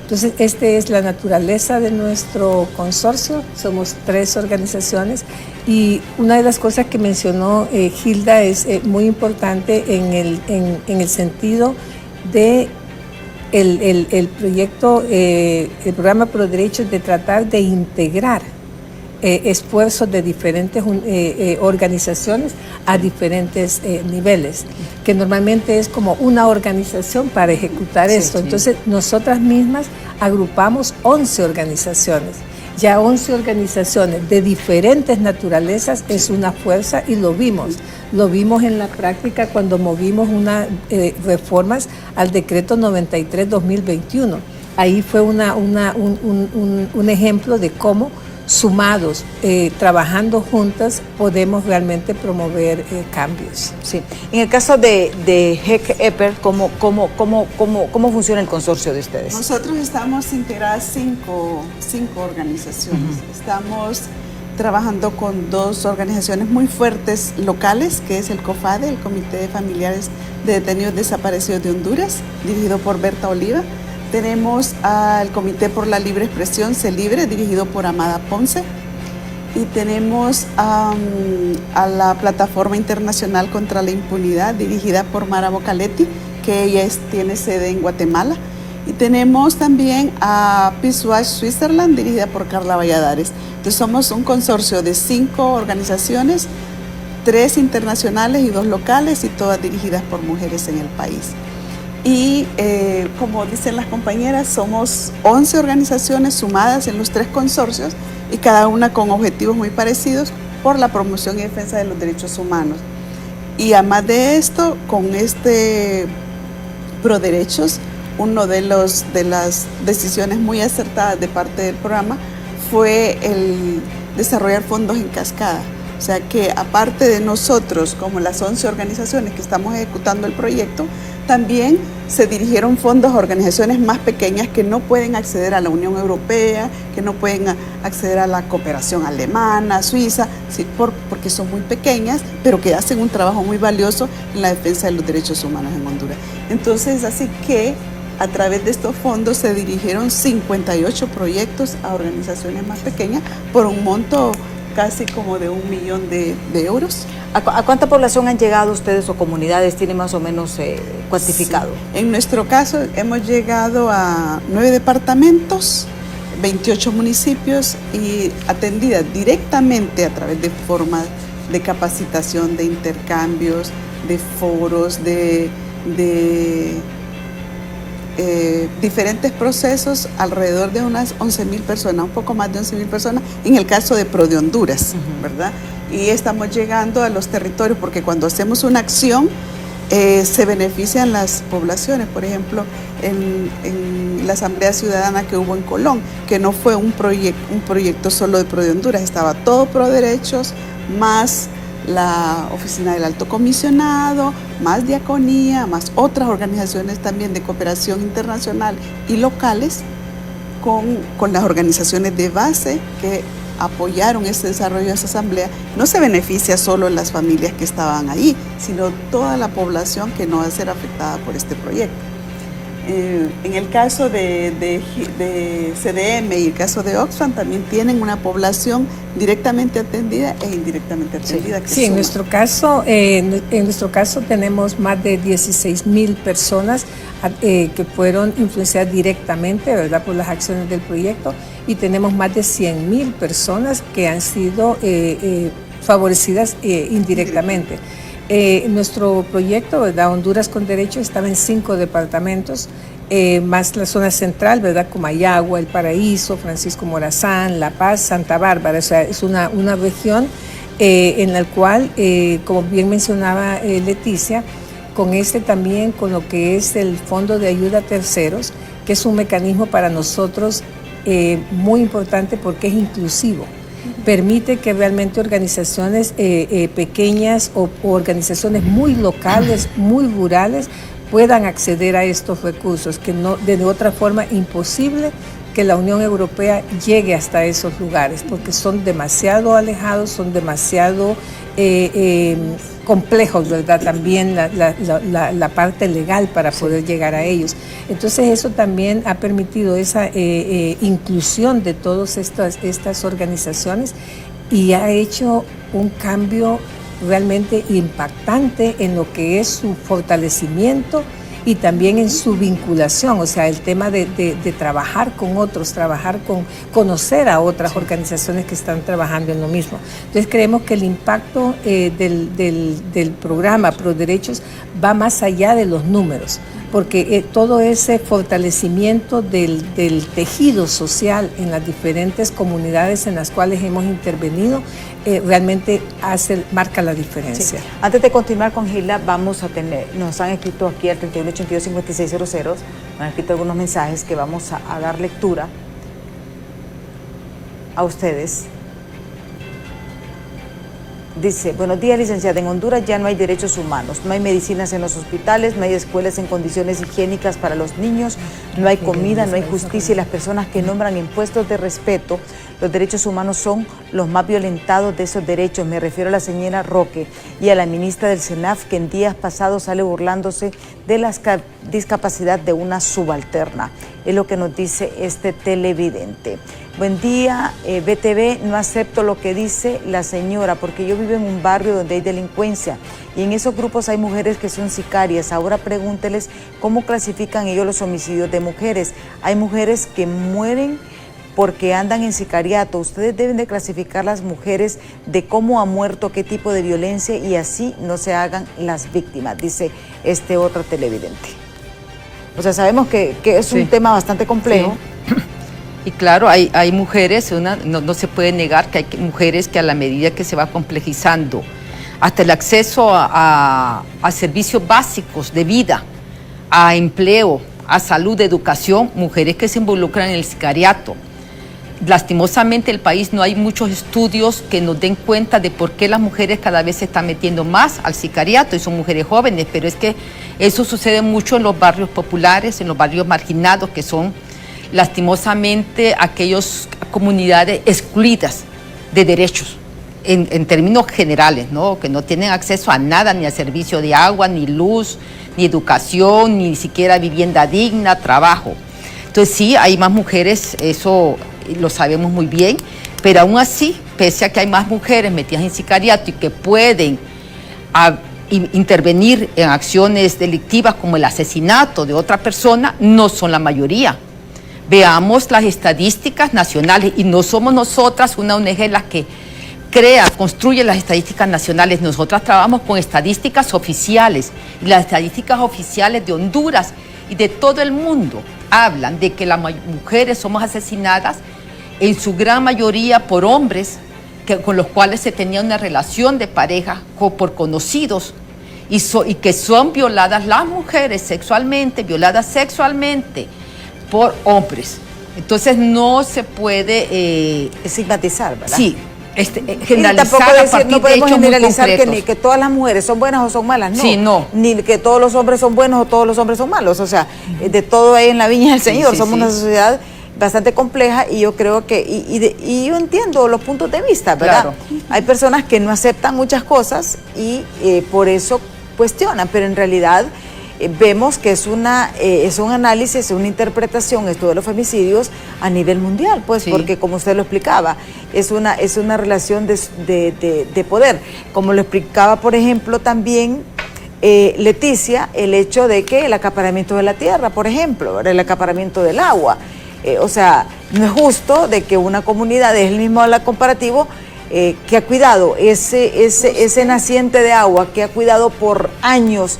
Entonces, esta es la naturaleza de nuestro consorcio. Somos 3 organizaciones y una de las cosas que mencionó Hilda es muy importante en el sentido de el proyecto, el programa Pro Derechos, de tratar de integrar esfuerzos de diferentes organizaciones a diferentes niveles, que normalmente es como una organización para ejecutar esto. Sí. Entonces, nosotras mismas agrupamos 11 organizaciones. Ya 11 organizaciones de diferentes naturalezas es una fuerza y lo vimos. Lo vimos en la práctica cuando movimos unas reformas al decreto 93-2021. Ahí fue un ejemplo de cómo sumados, trabajando juntas, podemos realmente promover cambios. Sí. En el caso de HEC-EPER, ¿cómo funciona el consorcio de ustedes? Nosotros estamos integradas 5 organizaciones. Estamos trabajando con 2 organizaciones muy fuertes locales, que es el COFADE, el Comité de Familiares de Detenidos Desaparecidos de Honduras, dirigido por Berta Oliva. Tenemos al Comité por la Libre Expresión, CELIBRE, dirigido por Amada Ponce. Y tenemos a la Plataforma Internacional contra la Impunidad, dirigida por Mara Bocaletti, que ella tiene sede en Guatemala. Y tenemos también a Peace Watch Switzerland, dirigida por Carla Valladares. Entonces somos un consorcio de 5 organizaciones, 3 internacionales y 2 locales, y todas dirigidas por mujeres en el país. Y como dicen las compañeras, somos 11 organizaciones sumadas en los 3 consorcios y cada una con objetivos muy parecidos por la promoción y defensa de los derechos humanos. Y además de esto, con este ProDerechos, una de las decisiones muy acertadas de parte del programa fue el desarrollar fondos en cascada. O sea que aparte de nosotros, como las 11 organizaciones que estamos ejecutando el proyecto, también se dirigieron fondos a organizaciones más pequeñas que no pueden acceder a la Unión Europea, que no pueden acceder a la cooperación alemana, suiza, sí, porque son muy pequeñas, pero que hacen un trabajo muy valioso en la defensa de los derechos humanos en Honduras. Entonces, así que a través de estos fondos se dirigieron 58 proyectos a organizaciones más pequeñas por un monto casi como de 1 millón de euros. ¿A cuánta población han llegado ustedes o comunidades tienen más o menos cuantificado? Sí. En nuestro caso hemos llegado a 9 departamentos, 28 municipios y atendidas directamente a través de formas de capacitación, de intercambios, de foros, de diferentes procesos, alrededor de unas 11.000 personas, un poco más de 11.000 personas, en el caso de Pro de Honduras, ¿verdad? Y estamos llegando a los territorios, porque cuando hacemos una acción, se benefician las poblaciones. Por ejemplo, en la Asamblea Ciudadana que hubo en Colón, que no fue un proyecto solo de Pro de Honduras, estaba todo Pro Derechos, más la Oficina del Alto Comisionado, más Diaconía, más otras organizaciones también de cooperación internacional y locales, con las organizaciones de base que apoyaron ese desarrollo de esa asamblea. No se beneficia solo las familias que estaban ahí, sino toda la población que no va a ser afectada por este proyecto. En el caso de CDM y el caso de Oxfam también tienen una población directamente atendida e indirectamente atendida. Sí, en nuestro caso tenemos más de 16.000 personas que fueron influenciadas directamente, ¿verdad?, por las acciones del proyecto, y tenemos más de 100.000 personas que han sido favorecidas indirectamente. Nuestro proyecto, ¿verdad?, Honduras con Derecho, estaba en 5 departamentos, más la zona central, ¿verdad?, Comayagua, El Paraíso, Francisco Morazán, La Paz, Santa Bárbara. O sea, es una región en la cual, como bien mencionaba Leticia, con también con lo que es el Fondo de Ayuda a Terceros, que es un mecanismo para nosotros muy importante porque es inclusivo. Permite que realmente organizaciones pequeñas o organizaciones muy locales, muy rurales, puedan acceder a estos recursos, que no, de otra forma imposible que la Unión Europea llegue hasta esos lugares, porque son demasiado alejados, son demasiado complejos, ¿verdad? También la parte legal para poder llegar a ellos. Entonces eso también ha permitido esa inclusión de todas estas organizaciones y ha hecho un cambio realmente impactante en lo que es su fortalecimiento y también en su vinculación, o sea, el tema de trabajar con otros, conocer a otras organizaciones que están trabajando en lo mismo. Entonces creemos que el impacto del programa Pro Derechos va más allá de los números, porque todo ese fortalecimiento del tejido social en las diferentes comunidades en las cuales hemos intervenido realmente marca la diferencia. Sí. Antes de continuar con Gilda, nos han escrito aquí al 3182-5600, nos han escrito algunos mensajes que vamos a dar lectura a ustedes. Dice, buenos días, licenciada, en Honduras ya no hay derechos humanos, no hay medicinas en los hospitales, no hay escuelas en condiciones higiénicas para los niños, no hay comida, no hay justicia y las personas que nombran en puestos de respeto, los derechos humanos son los más violentados de esos derechos. Me refiero a la señora Roque y a la ministra del SENAF que en días pasados sale burlándose de la discapacidad de una subalterna. Es lo que nos dice este televidente. Buen día, BTV, no acepto lo que dice la señora porque yo vivo en un barrio donde hay delincuencia y en esos grupos hay mujeres que son sicarias. Ahora pregúnteles cómo clasifican ellos los homicidios de mujeres. Hay mujeres que mueren porque andan en sicariato. Ustedes deben de clasificar las mujeres de cómo ha muerto, qué tipo de violencia y así no se hagan las víctimas, dice este otro televidente. O sea, sabemos que es un tema bastante complejo. Sí. Y claro, hay mujeres, no se puede negar que hay mujeres que a la medida que se va complejizando, hasta el acceso a servicios básicos de vida, a empleo, a salud, educación, mujeres que se involucran en el sicariato. Lastimosamente en el país no hay muchos estudios que nos den cuenta de por qué las mujeres cada vez se están metiendo más al sicariato y son mujeres jóvenes, pero es que eso sucede mucho en los barrios populares, en los barrios marginados, que son lastimosamente aquellas comunidades excluidas de derechos en términos generales, ¿no? Que no tienen acceso a nada, ni a servicio de agua, ni luz, ni educación, ni siquiera vivienda digna, trabajo. Entonces sí, hay más mujeres, eso lo sabemos muy bien, pero aún así, pese a que hay más mujeres metidas en sicariato y que pueden intervenir en acciones delictivas como el asesinato de otra persona, no son la mayoría. Veamos las estadísticas nacionales y no somos nosotras una ONG la que construye las estadísticas nacionales. Nosotras trabajamos con estadísticas oficiales y las estadísticas oficiales de Honduras y de todo el mundo hablan de que las mujeres somos asesinadas en su gran mayoría por hombres con los cuales se tenía una relación de pareja por conocidos y que son violadas las mujeres violadas sexualmente por hombres. Entonces no se puede estigmatizar, ¿verdad? Sí, generalizar a partir no podemos de hechos generalizar muy concretos. que todas las mujeres son buenas o son malas, no. Sí, no. Ni que todos los hombres son buenos o todos los hombres son malos. O sea, de todo hay en la viña del Señor. Somos una sociedad bastante compleja y yo creo que, y yo entiendo los puntos de vista, ¿verdad? Claro. Hay personas que no aceptan muchas cosas y por eso cuestionan, pero en realidad vemos que es un análisis, una interpretación, esto de los femicidios a nivel mundial, pues, sí. Porque como usted lo explicaba, es una relación de poder. Como lo explicaba, por ejemplo, también Leticia, el hecho de que el acaparamiento de la tierra, por ejemplo, el acaparamiento del agua. O sea, no es justo de que una comunidad, es el mismo comparativo, que ha cuidado ese naciente de agua, que ha cuidado por años,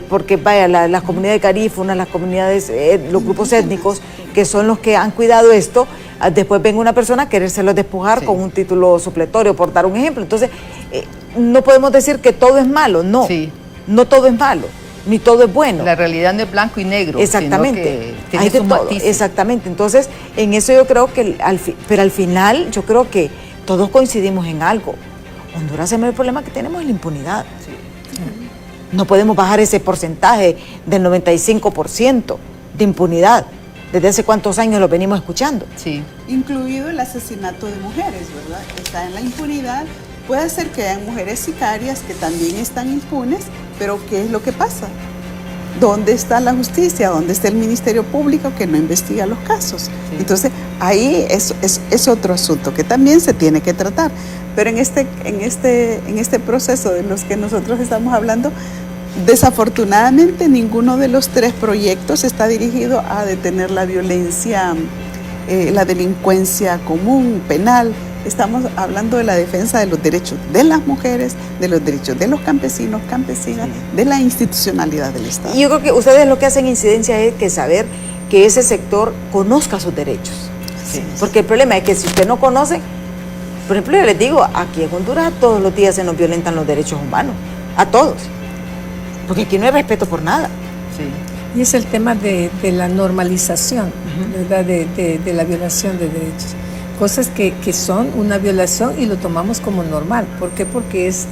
porque vaya, las comunidades garífunas, las comunidades, los grupos étnicos, que son los que han cuidado esto, después venga una persona a querérselo despojar, sí, con un título supletorio, por dar un ejemplo. Entonces, no podemos decir que todo es malo, no, sí. No todo es malo, ni todo es bueno. La realidad no es blanco y negro, exactamente, sino que tiene hay de sus todo, matices. exactamente. Entonces, en eso yo creo que, pero al final, yo creo que todos coincidimos en algo. Honduras, el problema que tenemos es la impunidad. Sí. No podemos bajar ese porcentaje del 95% de impunidad. desde hace cuántos años lo venimos escuchando. Sí. Incluido el asesinato de mujeres, ¿verdad? Está en la impunidad. Puede ser que hayan mujeres sicarias que también están impunes, pero ¿qué es lo que pasa? ¿Dónde está la justicia? ¿Dónde está el Ministerio Público que no investiga los casos? Sí. Entonces, ahí es otro asunto que también se tiene que tratar. Pero en este proceso de los que nosotros estamos hablando, desafortunadamente ninguno de los 3 proyectos está dirigido a detener la violencia, la delincuencia común, penal. Estamos hablando de la defensa de los derechos de las mujeres, de los derechos de los campesinos, campesinas, de la institucionalidad del Estado. Y yo creo que ustedes lo que hacen incidencia es que saber que ese sector conozca sus derechos. Sí. Porque el problema es que si usted no conoce, por ejemplo, yo les digo, aquí en Honduras todos los días se nos violentan los derechos humanos, a todos. Porque aquí no hay respeto por nada. Sí. Y es el tema de la normalización, ¿verdad? De la violación de derechos. Cosas que son una violación y lo tomamos como normal. ¿Por qué? Porque es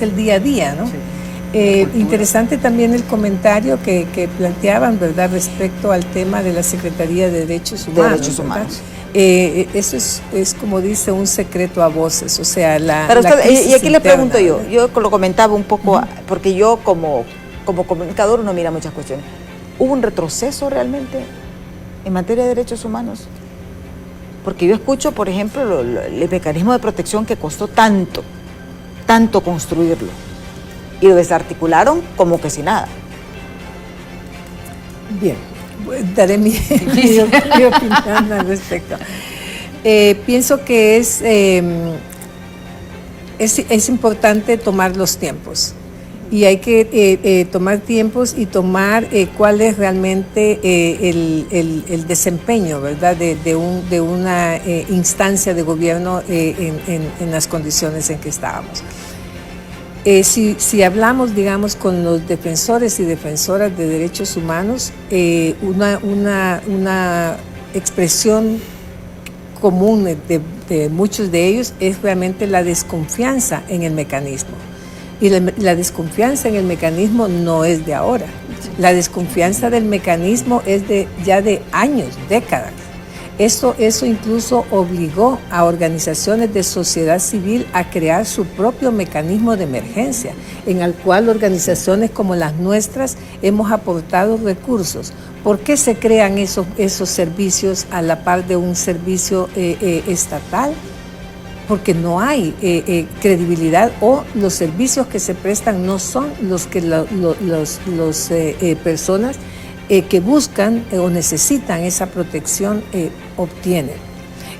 el día a día, ¿no? Sí. Interesante también el comentario que planteaban, ¿verdad? Respecto al tema de la Secretaría de Derechos Humanos. Eso es como dice, un secreto a voces, o sea, Pero usted, y aquí le pregunto yo lo comentaba un poco, porque yo como comunicador uno mira muchas cuestiones. ¿Hubo un retroceso realmente en materia de derechos humanos? Porque yo escucho, por ejemplo, el mecanismo de protección que costó tanto construirlo, y lo desarticularon como que sin nada. Bien, daré mi opinión al respecto. Pienso que es importante tomar los tiempos. Y hay que tomar tiempos y tomar cuál es realmente el desempeño, ¿verdad? de una instancia de gobierno en las condiciones en que estábamos. Si hablamos, digamos, con los defensores y defensoras de derechos humanos, una expresión común de muchos de ellos es realmente la desconfianza en el mecanismo. Y la desconfianza en el mecanismo no es de ahora. La desconfianza del mecanismo es ya de años, décadas. Eso incluso obligó a organizaciones de sociedad civil a crear su propio mecanismo de emergencia, en el cual organizaciones como las nuestras hemos aportado recursos. ¿Por qué se crean esos servicios a la par de un servicio estatal? Porque no hay credibilidad, o los servicios que se prestan no son los que las personas que buscan o necesitan esa protección obtienen.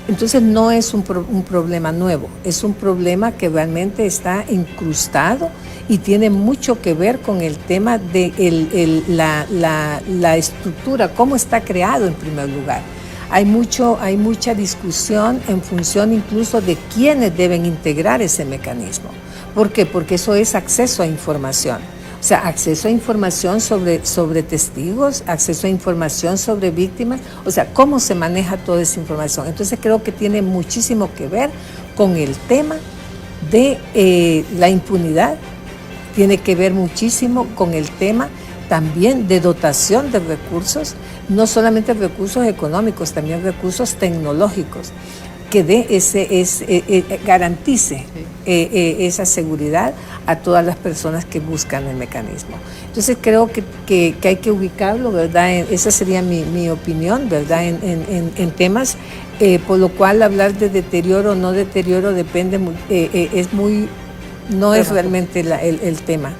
Entonces no es un problema nuevo, es un problema que realmente está incrustado y tiene mucho que ver con el tema de la estructura, cómo está creado en primer lugar. Hay mucha discusión en función incluso de quiénes deben integrar ese mecanismo. ¿Por qué? Porque eso es acceso a información. O sea, acceso a información sobre testigos, acceso a información sobre víctimas, o sea, cómo se maneja toda esa información. Entonces creo que tiene muchísimo que ver con el tema de la impunidad, tiene que ver muchísimo con el tema también de dotación de recursos, no solamente recursos económicos, también recursos tecnológicos, que garantice esa seguridad a todas las personas que buscan el mecanismo. Entonces creo que hay que ubicarlo, ¿verdad? Esa sería mi opinión, ¿verdad? En temas, por lo cual hablar de deterioro o no deterioro depende, no es realmente el tema,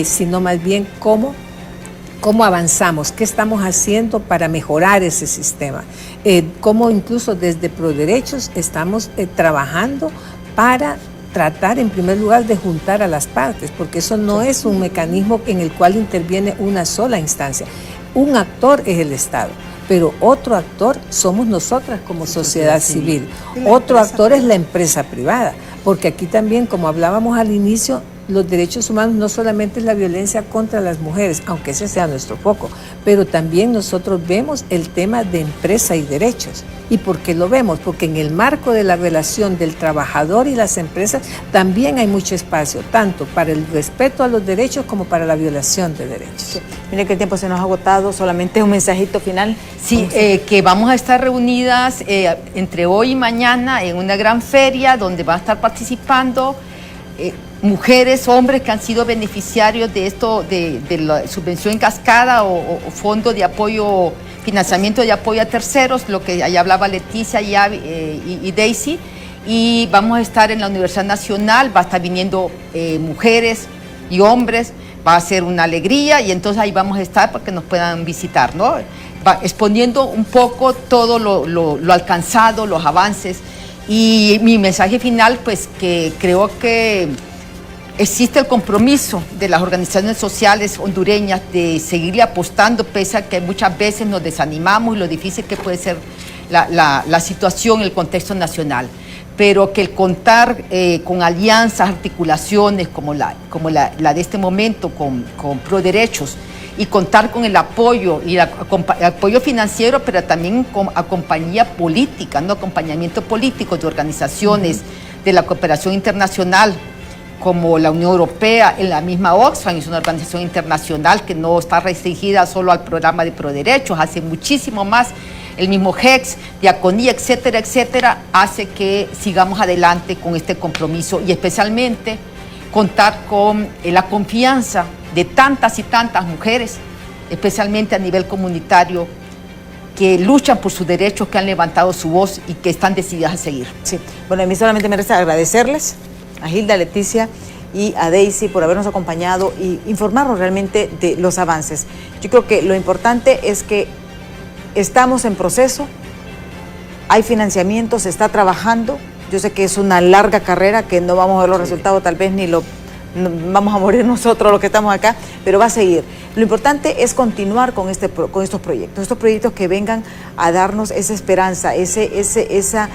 sino más bien cómo avanzamos, qué estamos haciendo para mejorar ese sistema, cómo incluso desde ProDerechos estamos trabajando para tratar en primer lugar de juntar a las partes, porque eso no es un mecanismo en el cual interviene una sola instancia. Un actor es el Estado, pero otro actor somos nosotras como sociedad civil. Otro actor es la empresa privada, porque aquí también, como hablábamos al inicio, los derechos humanos no solamente es la violencia contra las mujeres, aunque ese sea nuestro foco, pero también nosotros vemos el tema de empresa y derechos. ¿Y por qué lo vemos? Porque en el marco de la relación del trabajador y las empresas también hay mucho espacio, tanto para el respeto a los derechos como para la violación de derechos. Sí. Mire que el tiempo se nos ha agotado, solamente un mensajito final. Sí, que vamos a estar reunidas entre hoy y mañana en una gran feria donde va a estar participando mujeres, hombres que han sido beneficiarios de esto, de la subvención en cascada o fondo de apoyo, financiamiento de apoyo a terceros, lo que allá hablaba Leticia y Daisy, y vamos a estar en la Universidad Nacional, va a estar viniendo mujeres y hombres, va a ser una alegría y entonces ahí vamos a estar para que nos puedan visitar, ¿no? Exponiendo un poco todo lo alcanzado, los avances. Y mi mensaje final, pues que creo que existe el compromiso de las organizaciones sociales hondureñas de seguirle apostando, pese a que muchas veces nos desanimamos y lo difícil que puede ser la situación, el contexto nacional. Pero que el contar con alianzas, articulaciones como la de este momento con ProDerechos, y contar con el apoyo y el apoyo financiero, pero también con compañía política, ¿no? Acompañamiento político de organizaciones de la cooperación internacional, como la Unión Europea, en la misma Oxfam, es una organización internacional que no está restringida solo al programa de ProDerechos, hace muchísimo más, el mismo GEX, Diaconía, etcétera, etcétera, hace que sigamos adelante con este compromiso y especialmente contar con la confianza de tantas y tantas mujeres, especialmente a nivel comunitario, que luchan por sus derechos, que han levantado su voz y que están decididas a seguir. Sí, bueno, a mí solamente me resta agradecerles a Hilda, a Leticia y a Daisy por habernos acompañado y informarnos realmente de los avances. Yo creo que lo importante es que estamos en proceso, hay financiamiento, se está trabajando. Yo sé que es una larga carrera, que no vamos a ver los resultados, tal vez ni vamos a morir nosotros los que estamos acá, pero va a seguir. Lo importante es continuar con estos proyectos que vengan a darnos esa esperanza, esa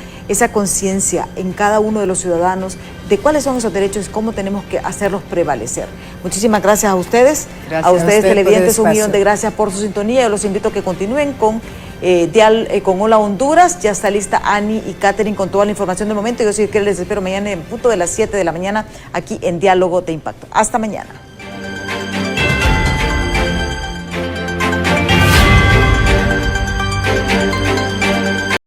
conciencia en cada uno de los ciudadanos de cuáles son esos derechos y cómo tenemos que hacerlos prevalecer. Muchísimas gracias a ustedes, gracias a ustedes televidentes, un millón de gracias por su sintonía. Yo los invito a que continúen con Hola Honduras. Ya está lista Ani y Catherine con toda la información del momento. Yo sí que les espero mañana en punto de las 7 de la mañana aquí en Diálogo de Impacto. Hasta mañana.